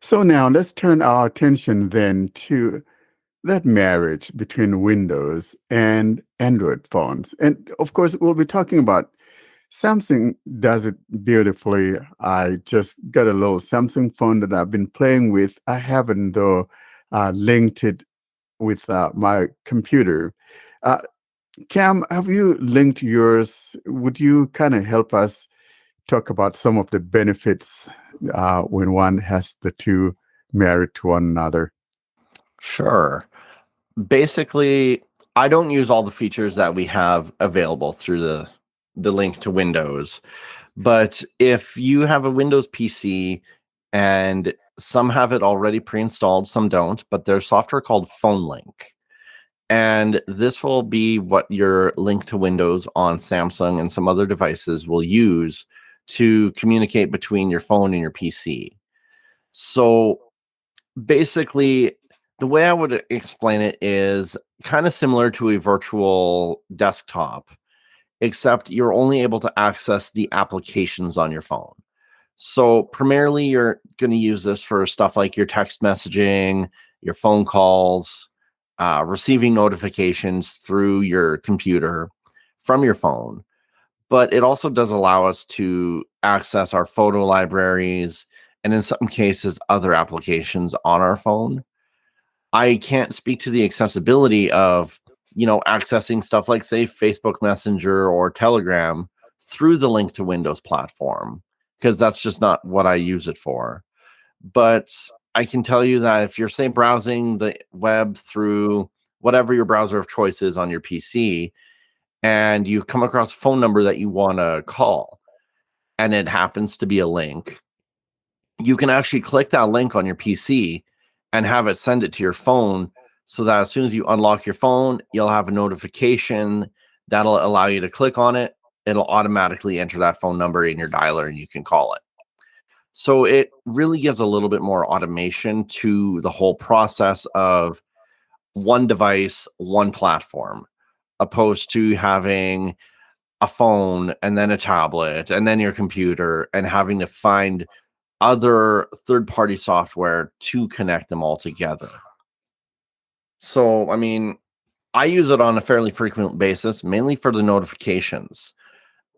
So now let's turn our attention then to that marriage between Windows and Android phones. And of course, we'll be talking about Samsung does it beautifully. I just got a little Samsung phone that I've been playing with. I haven't, though, linked it with my computer. Uh, Cam, have you linked yours? Would you kind of help us talk about some of the benefits when one has the two married to one another? Sure. Basically, I don't use all the features that we have available through the link to Windows. But if you have a Windows PC and some have it already pre-installed, some don't, but there's software called Phone Link. And this will be what your link to Windows on Samsung and some other devices will use to communicate between your phone and your PC. So basically, the way I would explain it is kind of similar to a virtual desktop, except you're only able to access the applications on your phone. So primarily you're going to use this for stuff like your text messaging, your phone calls, receiving notifications through your computer from your phone. But it also does allow us to access our photo libraries and in some cases other applications on our phone. I can't speak to the accessibility of, accessing stuff like, say, Facebook Messenger or Telegram through the link to Windows platform, because that's just not what I use it for. But I can tell you that if you're, say, browsing the web through whatever your browser of choice is on your PC, and you come across a phone number that you want to call, and it happens to be a link, you can actually click that link on your PC and have it send it to your phone so that as soon as you unlock your phone, you'll have a notification that'll allow you to click on it. It'll automatically enter that phone number in your dialer and you can call it. So it really gives a little bit more automation to the whole process of one device, one platform, opposed to having a phone and then a tablet and then your computer and having to find other third-party software to connect them all together. So, I mean, I use it on a fairly frequent basis, mainly for the notifications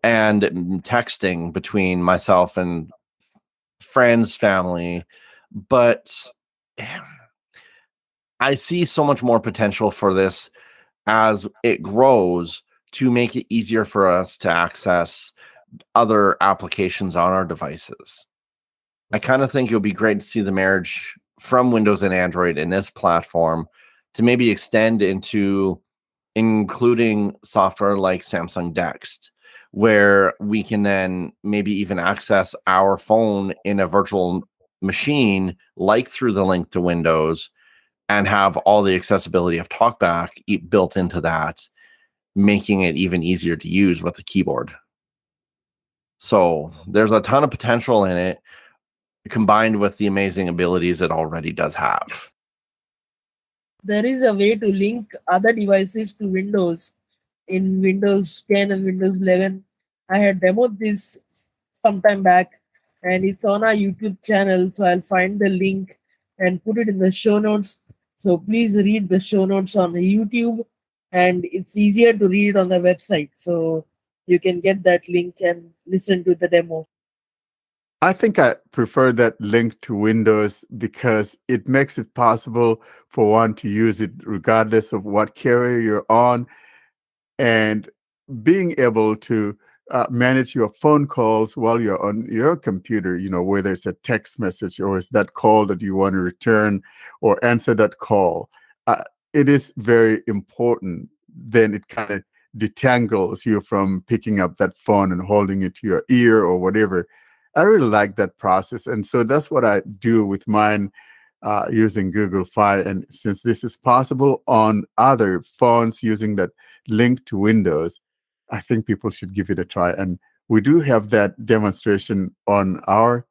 and texting between myself and friends, family. But I see so much more potential for this as it grows to make it easier for us to access other applications on our devices. I kind of think it would be great to see the marriage from Windows and Android in this platform to maybe extend into including software like Samsung Dext, where we can then maybe even access our phone in a virtual machine, like through the link to Windows, and have all the accessibility of TalkBack built into that, making it even easier to use with the keyboard. So there's a ton of potential in it, combined with the amazing abilities it already does have. There is a way to link other devices to Windows in Windows 10 and Windows 11. I had demoed this sometime back and it's on our YouTube channel. So I'll find the link and put it in the show notes. So please read the show notes on YouTube, and it's easier to read on the website. So you can get that link and listen to the demo. I think I prefer that link to Windows because it makes it possible for one to use it regardless of what carrier you're on, and being able to manage your phone calls while you're on your computer, whether it's a text message or it's that call that you want to return or answer that call. It is very important. Then it kind of detangles you from picking up that phone and holding it to your ear or whatever. I really like that process. And so that's what I do with mine using Google Fi. And since this is possible on other phones using that link to Windows, I think people should give it a try. And we do have that demonstration on our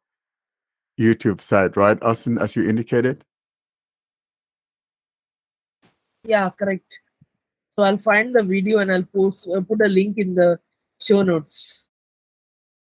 YouTube site, right, Austin, as you indicated? Yeah, correct. So I'll find the video and I'll put a link in the show notes.